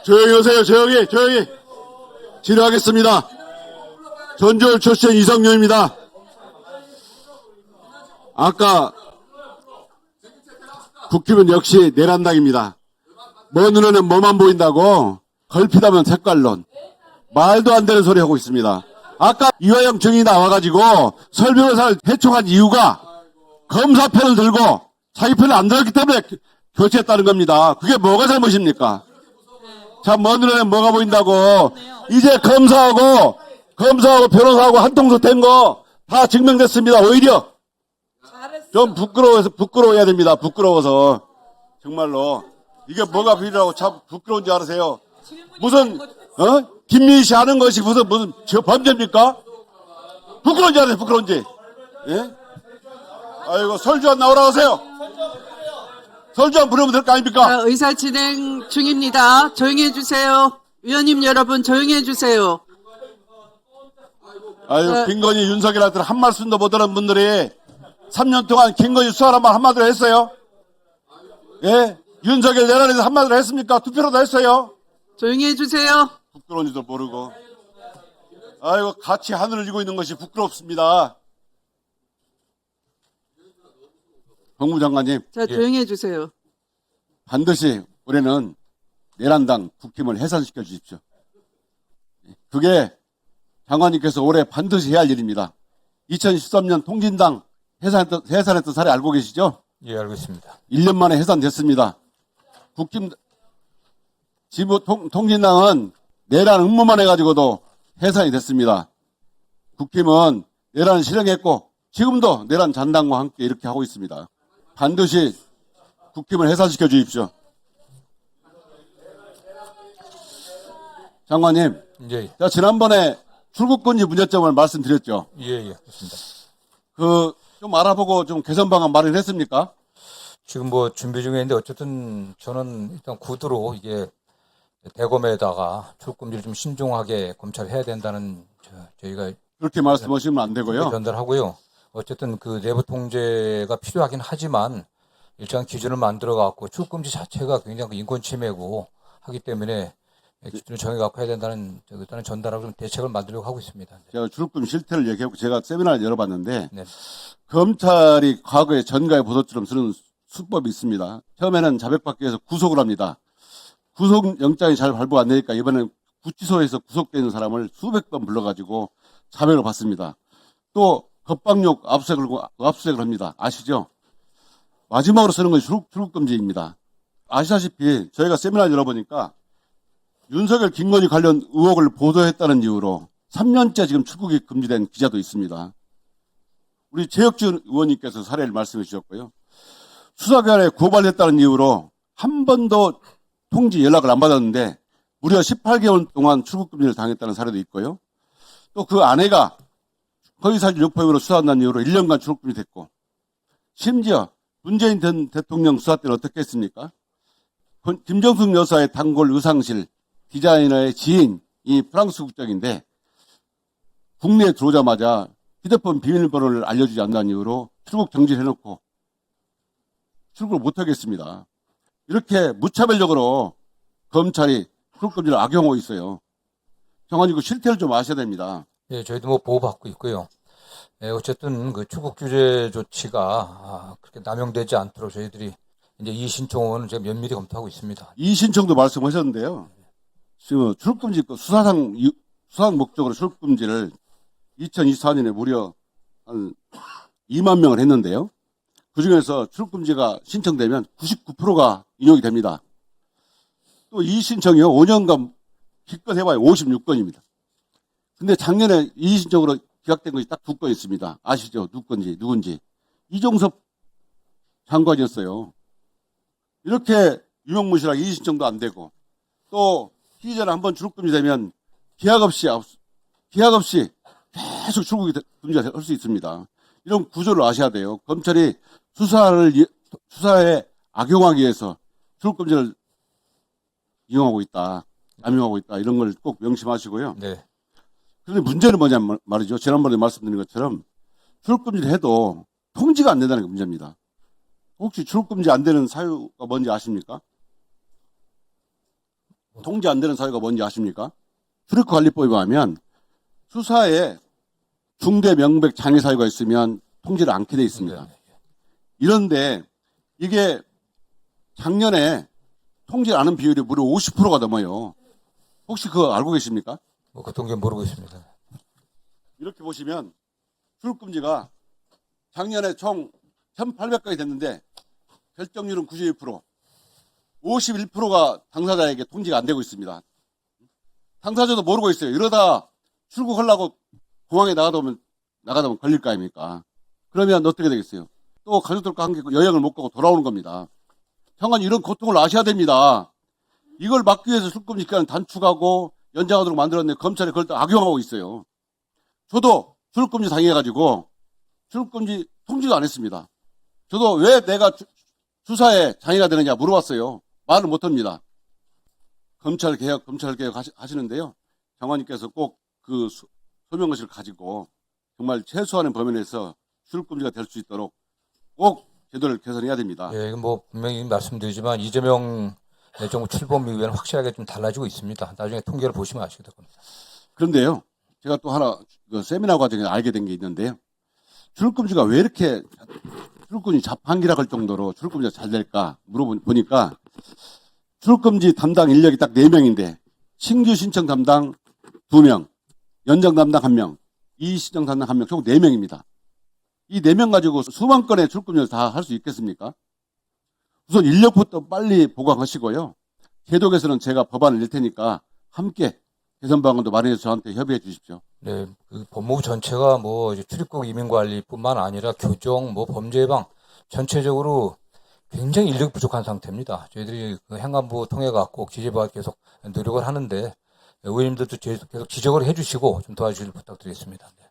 조용히 하세요. 조용히. 진행하겠습니다. 전주울 출신 이성룡입니다. 아까 국힘은 역시 내란당입니다. 먼 눈에는 뭐만 보인다고 걸핏하면 색깔론. 말도 안 되는 소리 하고 있습니다. 아까 이화영 증인이 나와가지고 설명회사를 해촉한 이유가 검사 편을 들고 자기 편을 안 들었기 때문에 교체했다는 겁니다. 그게 뭐가 잘못입니까? 참, 먼 눈에는 뭐가 보인다고. 이제 검사하고 변호사하고 한통속 된 거 다 증명됐습니다. 오히려 좀 부끄러워야 됩니다. 부끄러워서. 정말로. 이게 뭐가 비리라고 참 부끄러운 줄 알으세요? 무슨, 김민희 씨 하는 것이 무슨 범죄입니까? 부끄러운 줄 알아요, 부끄러운지. 예? 아이고, 설주환 나오라고 하세요. 설주환 부르면 될 거 아닙니까? 자, 의사 진행 중입니다. 조용히 해주세요. 위원님 여러분 조용히 해주세요. 아유, 김건희, 윤석열한테 한 말씀도 못 하는 분들이 3년 동안 김건희 수사란 말 한마디로 했어요? 예? 윤석열 내란에서 한마디로 했습니까? 투표로도 했어요? 조용히 해주세요. 부끄러운지도 모르고. 아이고, 같이 하늘을 지고 있는 것이 부끄럽습니다. 법무장관님. 자, 조용히 해주세요. 반드시 올해는 내란당 국힘을 해산시켜 주십시오. 그게 장관님께서 올해 반드시 해야 할 일입니다. 2013년 통진당 해산했던 사례 알고 계시죠? 예, 알고 있습니다. 1년 만에 해산됐습니다. 국힘, 통진당은 내란 음모만 해가지고도 해산이 됐습니다. 국힘은 내란을 실행했고 지금도 내란 잔당과 함께 이렇게 하고 있습니다. 반드시 국힘을 해산시켜 주십시오. 장관님, 예, 제가 지난번에 출국금지 문제점을 말씀드렸죠. 예, 그렇습니다. 좀 알아보고 좀 개선 방안 마련했습니까? 지금 뭐 준비 중에 있는데 어쨌든 저는 일단 구두로 이게 대검에다가 출국금지를 좀 신중하게 검찰이 해야 된다는 저희가 그렇게 말씀하시면 안 되고요. 전달하고요. 어쨌든 그 내부 통제가 필요하긴 하지만 일정한 기준을 만들어 갖고 출국금지 자체가 굉장히 인권 침해고 하기 때문에 기준을 정해 갖고 해야 된다는 일단은 전달하고 좀 대책을 만들려고 하고 있습니다. 제가 출국금 실태를 얘기하고 제가 세미나를 열어봤는데 네. 검찰이 과거에 전가의 보도처럼 쓰는 수법이 있습니다. 처음에는 자백받기 위해서 구속을 합니다. 구속영장이 잘 발부 안 되니까 이번에는 구치소에서 구속되어 있는 사람을 수백 번 불러가지고 자백을 받습니다. 또 겁방용 압수수색을 합니다. 아시죠? 마지막으로 쓰는 것이 출국금지입니다. 아시다시피 저희가 세미나를 열어보니까 윤석열 김건희 관련 의혹을 보도했다는 이유로 3년째 지금 출국이 금지된 기자도 있습니다. 우리 최혁준 의원님께서 사례를 말씀해 주셨고요. 수사기관에 고발했다는 이유로 한 번도 통지 연락을 안 받았는데 무려 18개월 동안 출국금지를 당했다는 사례도 있고요. 또 그 아내가 허위사실 유포혐의로 수사한다는 이유로 1년간 출국금지 됐고, 심지어 문재인 전 대통령 수사 때는 어떻게 했습니까? 김정숙 여사의 단골 의상실 디자이너의 지인이 프랑스 국적인데 국내에 들어오자마자 휴대폰 비밀번호를 알려주지 않는 이유로 출국 정지를 해놓고 출국을 못하겠습니다. 이렇게 무차별적으로 검찰이 출국금지를 악용하고 있어요. 장관님 그 실태를 좀 아셔야 됩니다. 예, 저희도 뭐 보호받고 있고요. 예, 어쨌든 그 출국 규제 조치가 그렇게 남용되지 않도록 저희들이 이제 이 신청은 지금 면밀히 검토하고 있습니다. 이 신청도 말씀하셨는데요. 지금 출국금지 수사상 목적으로 출국금지를 2024년에 무려 한 2만 명을 했는데요. 그중에서 출국금지가 신청되면 99%가 인용이 됩니다. 또 이 신청이요 5년간 기껏 해봐야 56건입니다. 근데 작년에 이 신청으로 기각된 것이 딱 2건 있습니다. 아시죠? 누군지. 이종섭 장관이었어요. 이렇게 유명무실하게 이 신청도 안 되고 또 피의자는 한번 출국금지 되면 기약 없이 계속 출국이 금지가 할 수 있습니다. 이런 구조를 아셔야 돼요. 검찰이 수사에 악용하기 위해서 출국금지를 이용하고 있다, 남용하고 있다 이런 걸 꼭 명심하시고요. 네. 그런데 문제는 뭐냐면 말이죠. 지난번에 말씀드린 것처럼 출국금지를 해도 통지가 안 된다는 게 문제입니다. 혹시 출국금지 안 되는 사유가 뭔지 아십니까? 통제 안 되는 사유가 뭔지 아십니까? 출입관리법에 하면 수사에 중대 명백 장애 사유가 있으면 통지를 않게 돼 있습니다. 이런데 이게 작년에 통지 않은 비율이 무려 50%가 넘어요. 혹시 그거 알고 계십니까? 뭐 그 통계 모르고 있습니다. 이렇게 보시면 출입금지가 작년에 총 1,800건이 됐는데 결정률은 92%, 51%가 당사자에게 통지가 안 되고 있습니다. 당사자도 모르고 있어요. 이러다 출국하려고 공항에 나가다 보면 걸릴 거 아닙니까? 그러면 어떻게 되겠어요? 또 가족들과 함께 여행을 못 가고 돌아오는 겁니다. 장관님 이런 고통을 아셔야 됩니다. 이걸 막기 위해서 출국금지 기간을 단축하고 연장하도록 만들었는데 검찰이 그걸 또 악용하고 있어요. 저도 출국금지 당해가지고 출국금지 통지도 안 했습니다. 저도 왜 내가 수사에 장애가 되느냐 물어봤어요. 말을 못합니다. 검찰 개혁 하시는데요. 장관님께서 꼭 그 소명의식을 가지고 정말 최소한의 범위 내에서 출국금지가 될 수 있도록 꼭 제도를 개선해야 됩니다. 예, 이건 뭐 분명히 말씀드리지만 이재명 정부 출범 이후에는 확실하게 좀 달라지고 있습니다. 나중에 통계를 보시면 아시게 될 겁니다. 그런데요, 제가 또 하나 그 세미나 과정에 알게 된 게 있는데요. 출국금지가 왜 이렇게 출국금지 자판기라 할 정도로 출국금지가 잘 될까 물어보니까 출국금지 담당 인력이 딱 4명인데 신규 신청 담당 2명, 연장 담당 1명, 이의신청 담당 1명, 총 4명입니다. 이 4명 가지고 수만 건의 출국금지를 다 할 수 있겠습니까? 우선 인력부터 빨리 보강하시고요. 제도 개선은 제가 법안을 낼 테니까 함께 개선 방안도 마련해서 저한테 협의해 주십시오. 네, 그 법무부 전체가 뭐 이제 출입국 이민관리뿐만 아니라 교정, 뭐 범죄 예방 전체적으로 굉장히 인력이 부족한 상태입니다. 저희들이 그 행안부 통해 갖고 기재부가 계속 노력을 하는데 의원님들도 계속 지적을 해주시고 좀 도와주실 부탁드리겠습니다. 네.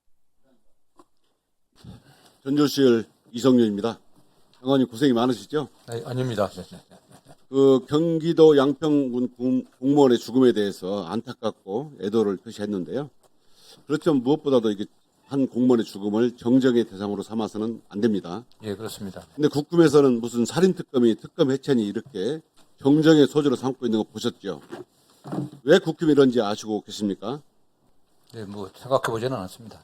전조실 이성윤입니다. 장관님 고생이 많으시죠? 네, 아닙니다. 네. 그 경기도 양평군 공무원의 죽음에 대해서 안타깝고 애도를 표시했는데요. 그렇지만 무엇보다도 이게 한 공무원의 죽음을 정정의 대상으로 삼아서는 안 됩니다. 예, 그렇습니다. 근데 국금에서는 무슨 살인특검이 특검 해체니 이렇게 정정의 소지로 삼고 있는 거 보셨죠? 왜 국힘이 이런지 아시고 계십니까? 네, 뭐 생각해보지는 않았습니다.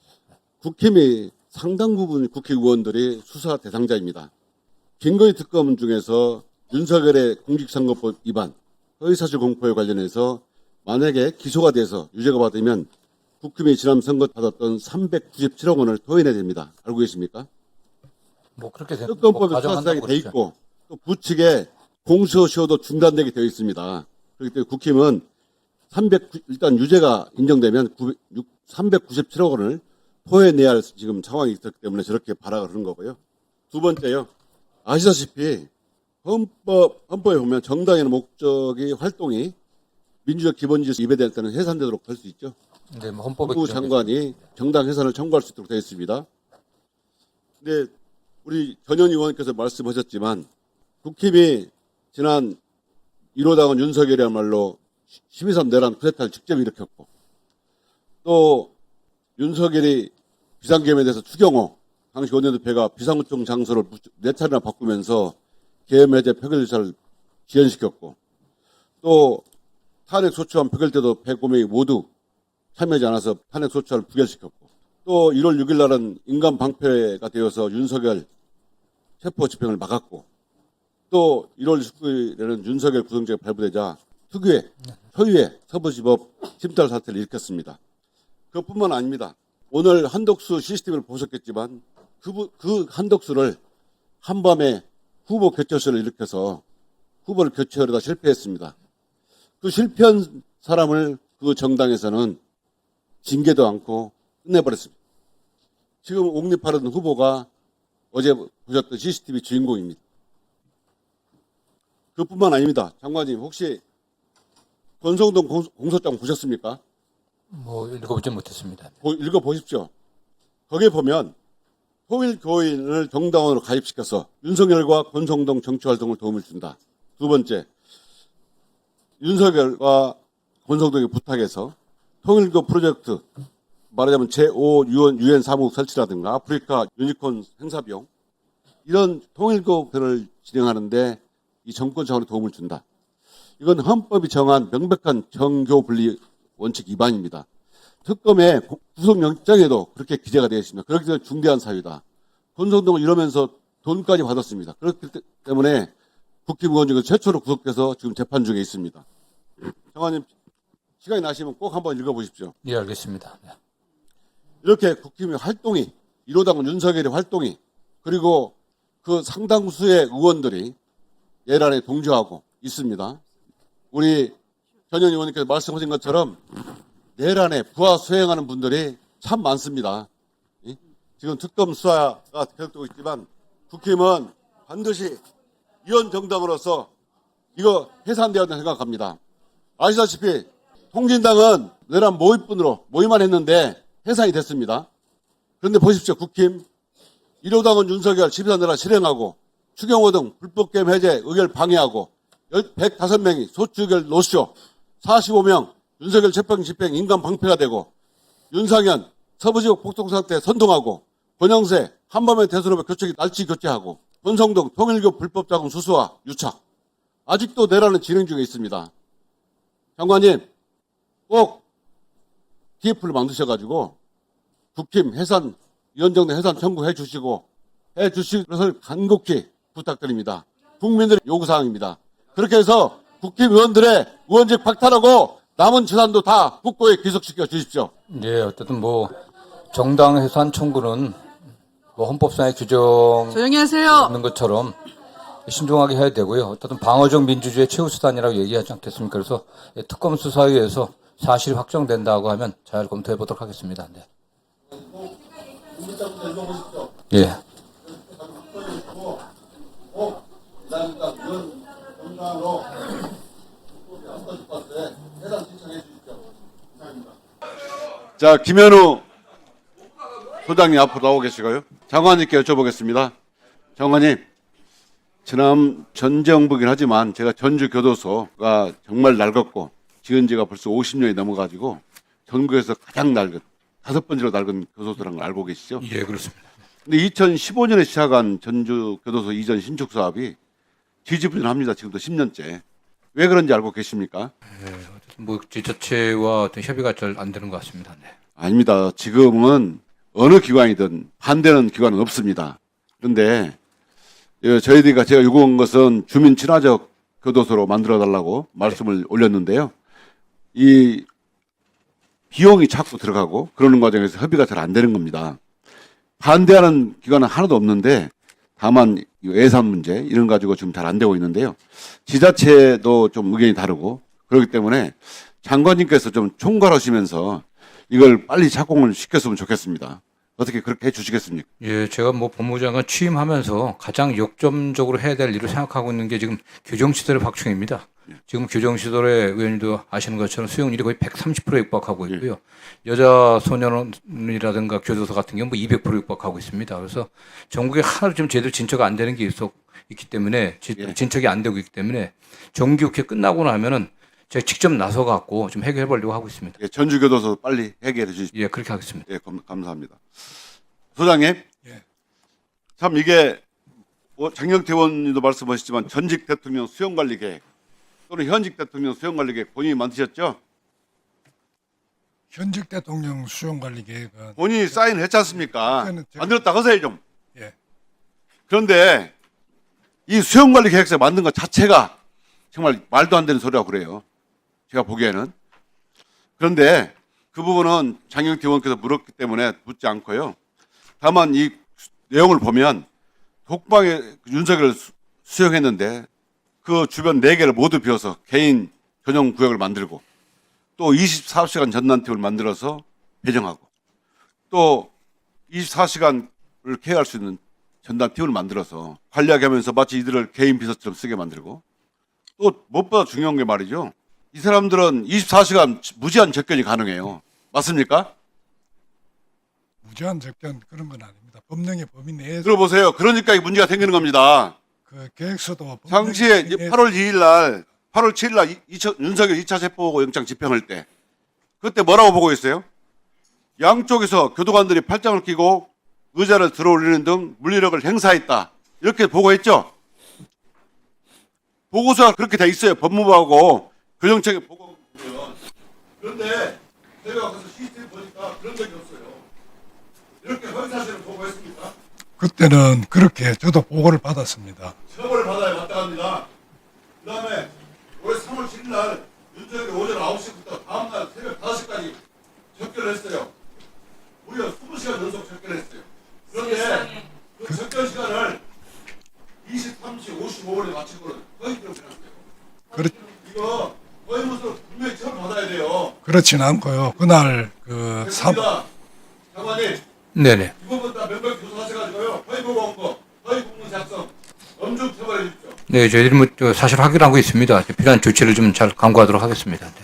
국힘이 상당 부분 국회의원들이 수사 대상자입니다. 김건희 특검 중에서 윤석열의 공직선거법 위반, 허위사실 공표에 관련해서 만약에 기소가 돼서 유죄가 받으면 국힘이 지난 선거 받았던 397억 원을 토해내야 됩니다. 알고 계십니까? 뭐 그렇게 특검법에 수사 대상이 돼 있고 또 부측에 공소시효도 중단되게 되어 있습니다. 그렇기 때문에 국힘은 일단 유죄가 인정되면 397억 원을 토해내야 할 지금 상황이 있었기 때문에 저렇게 발악을 하는 거고요. 두 번째요. 아시다시피 헌법에 보면 정당의 목적이 활동이 민주적 기본질서 위배될 때는 해산되도록 할 수 있죠. 네, 뭐 헌법에 법무부 장관이 정당 해산을 청구할 수 있도록 되어 있습니다. 근데 우리 전현 의원께서 말씀하셨지만 국힘이 지난 1호당은 윤석열이야말로 12.3 내란 쿠데타를 직접 일으켰고 또 윤석열이 비상계엄에 대해서 추경호 당시 원내대표가 비상구청 장소를 4차례나 바꾸면서 계엄 해제 표결 절차를 지연시켰고 또 탄핵 소추안 표결 때도 105명이 모두 참여하지 않아서 탄핵 소추안을 부결시켰고 또 1월 6일 날은 인간 방패가 되어서 윤석열 체포 집행을 막았고 또 1월 19일에는 윤석열 구성제가 발부되자 특유의 소유의 서부지법 침탈 사태를 일으켰습니다. 그것뿐만 아닙니다. 오늘 한덕수 CCTV를 보셨겠지만 그 한덕수를 한밤에 후보 교체설을 일으켜서 후보를 교체하려다 실패했습니다. 그 실패한 사람을 그 정당에서는 징계도 않고 끝내버렸습니다. 지금 옥립하려던 후보가 어제 보셨던 CCTV 주인공입니다. 그뿐만 아닙니다. 장관님 혹시 권성동 공소장 보셨습니까? 뭐 읽어보지 못했습니다. 읽어보십시오. 거기에 보면 통일교인을 정당원으로 가입시켜서 윤석열과 권성동 정치활동을 도움을 준다. 두 번째, 윤석열과 권성동의 부탁에서 통일교 프로젝트 말하자면 제5 유엔 사무국 설치라든가 아프리카 유니콘 행사 비용 이런 통일교를 진행하는데 이 정권 차원의 도움을 준다. 이건 헌법이 정한 명백한 정교 분리 원칙 위반입니다. 특검의 구속영장에도 그렇게 기재가 되어 있습니다. 그렇기 때문에 중대한 사유다. 권성동을 이러면서 돈까지 받았습니다. 그렇기 때문에 국힘 의원 중에 최초로 구속돼서 지금 재판 중에 있습니다. 장관님, 시간이 나시면 꼭 한번 읽어보십시오. 예, 알겠습니다. 네. 이렇게 국힘의 활동이, 1호당은 윤석열의 활동이, 그리고 그 상당수의 의원들이 예란에 동조하고 있습니다. 우리 전현 의원님께서 말씀하신 것처럼 내란에 부하 수행하는 분들이 참 많습니다. 지금 특검 수사가 계속되고 있지만 국힘은 반드시 위원 정당으로서 이거 해산되어야 된다고 생각합니다. 아시다시피 통진당은 내란 모의분으로 모의만 했는데 해산이 됐습니다. 그런데 보십시오. 국힘 1호당은 윤석열 12선 내란 실행하고 추경호 등 불법게임 해제 의결 방해하고 105명이 소추의결 노쇼 45명 윤석열 재판 집행 인간 방패가 되고 윤상현 서부지역 복통사태 선동하고 권영세 한밤의 대선후보 교체기 날치 교체하고 권성동 통일교 불법 자금 수수와 유착 아직도 내란은 진행 중에 있습니다. 장관님 꼭 TF를 만드셔가지고 국힘 해산 위원정당 해산 청구해 주시고 해주실 것을 간곡히 부탁드립니다. 국민들의 요구사항입니다. 그렇게 해서 국힘 의원들의 의원직 박탈하고 남은 재산도 다 국고에 귀속시켜 주십시오. 예, 어쨌든 뭐 정당 해산 청구는 뭐 헌법상의 규정 조용히 하세요. 있는 것처럼 신중하게 해야 되고요. 어쨌든 방어적 민주주의의 최후 수단이라고 얘기하지 않겠습니까? 그래서 특검 수사위에서 사실이 확정된다고 하면 잘 검토해 보도록 하겠습니다. 네. 예. 자, 김현우 소장님 앞으로 나오고 계시고요. 장관님께 여쭤보겠습니다. 장관님, 지난 전 정부긴 하지만 제가 전주교도소가 정말 낡았고 지은 지가 벌써 50년이 넘어가지고 전국에서 가장 낡은 5번째로 낡은 교도소라는 걸 알고 계시죠? 예, 그렇습니다. 근데 2015년에 시작한 전주교도소 이전 신축 사업이 지지부진합니다. 지금도 10년째. 왜 그런지 알고 계십니까? 뭐 지자체와 어떤 협의가 잘 안 되는 것 같습니다. 네. 아닙니다. 지금은 어느 기관이든 반대하는 기관은 없습니다. 그런데 저희들이 제가 요구한 것은 주민 친화적 교도소로 만들어달라고 말씀을 올렸는데요. 이 비용이 자꾸 들어가고 그러는 과정에서 협의가 잘 안 되는 겁니다. 반대하는 기관은 하나도 없는데 다만 예산 문제 이런 가지고 지금 잘 안 되고 있는데요. 지자체도 좀 의견이 다르고 그렇기 때문에 장관님께서 좀 총괄하시면서 이걸 빨리 착공을 시켰으면 좋겠습니다. 어떻게 그렇게 해주시겠습니까? 예, 제가 뭐 법무장관 취임하면서 가장 역점적으로 해야 될 일을 생각하고 있는 게 지금 교정시설의 확충입니다. 지금 교정시설의 의원님도 아시는 것처럼 수용률이 거의 130%에 육박하고 있고요. 여자 소년원이라든가 교도소 같은 경우는 뭐 200% 육박하고 있습니다. 그래서 전국에 하나도 좀 제대로 진척이 안 되는 게 있기 때문에 진척이 안 되고 있기 때문에 정기국회 끝나고 나면은 제가 직접 나서 갖고 좀 해결해 보려고 하고 있습니다. 예, 전주교도소 빨리 해결해 주십시오. 예, 그렇게 하겠습니다. 예, 감사합니다. 소장님, 참 이게 장경태 의원님도 말씀하셨지만 전직 대통령 수용관리 계획 또는 현직 대통령 수용관리 계획 본인이 만드셨죠? 현직 대통령 수용관리 계획은 본인이 사인했지 않습니까? 그거는 제가- 만들었다 하세요 좀. 예. 그런데 이 수용관리 계획서 만든 것 자체가 정말 말도 안 되는 소리라고 그래요. 제가 보기에는. 그런데 그 부분은 장경태 의원께서 물었기 때문에 묻지 않고요. 다만 이 내용을 보면 독방에 윤석열을 수용했는데 그 주변 4개를 모두 비워서 개인 전용 구역을 만들고 또 24시간 전담팀을 만들어서 배정하고 또 24시간을 케어할 수 있는 전담팀을 만들어서 관리하게 하면서 마치 이들을 개인 비서처럼 쓰게 만들고 또 무엇보다 중요한 게 말이죠. 이 사람들은 24시간 무제한 접견이 가능해요. 맞습니까? 무제한 접견 그런 건 아닙니다. 법령의 범위 내에서 들어보세요. 그러니까 이 문제가 생기는 겁니다. 그 계획서도 당시에 이제 8월 2일 날, 8월 7일 날 윤석열 2차 체포영장 집행할 때 그때 뭐라고 보고 있어요? 양쪽에서 교도관들이 팔짱을 끼고 의자를 들어올리는 등 물리력을 행사했다. 이렇게 보고했죠? 보고서가 그렇게 돼 있어요. 법무부하고 교정청에 보고 보면. 그런데 제가 가서 시스템 보니까 그런 적이 없어요. 이렇게 허위사실을 보고했습니까? 그때는 그렇게 저도 보고를 받았습니다. 처벌을 받아야 마땅합니다. 그 다음에 올해 3월 7일 날 윤석열이 오전 9시부터 다음날 새벽 5시까지 접견을 했어요. 무려 20시간 연속 접견을 했어요. 그런데 그 접견 시간을 23시 55분에 마친 거는 거의 기록해놨어요. 그렇, 이거 거의 무슨 분명히 처벌 받아야 돼요. 그렇진 않고요. 그날 그 됐습니다. 장관님, 네네. 이 부분 다 명백히 조사하셔가지고요. 허위 보고 온 거, 허위 공문 작성 엄중 처벌해 주십시오. 네, 저희들이 뭐 사실 확인하고 있습니다. 필요한 조치를 좀 잘 강구하도록 하겠습니다. 네.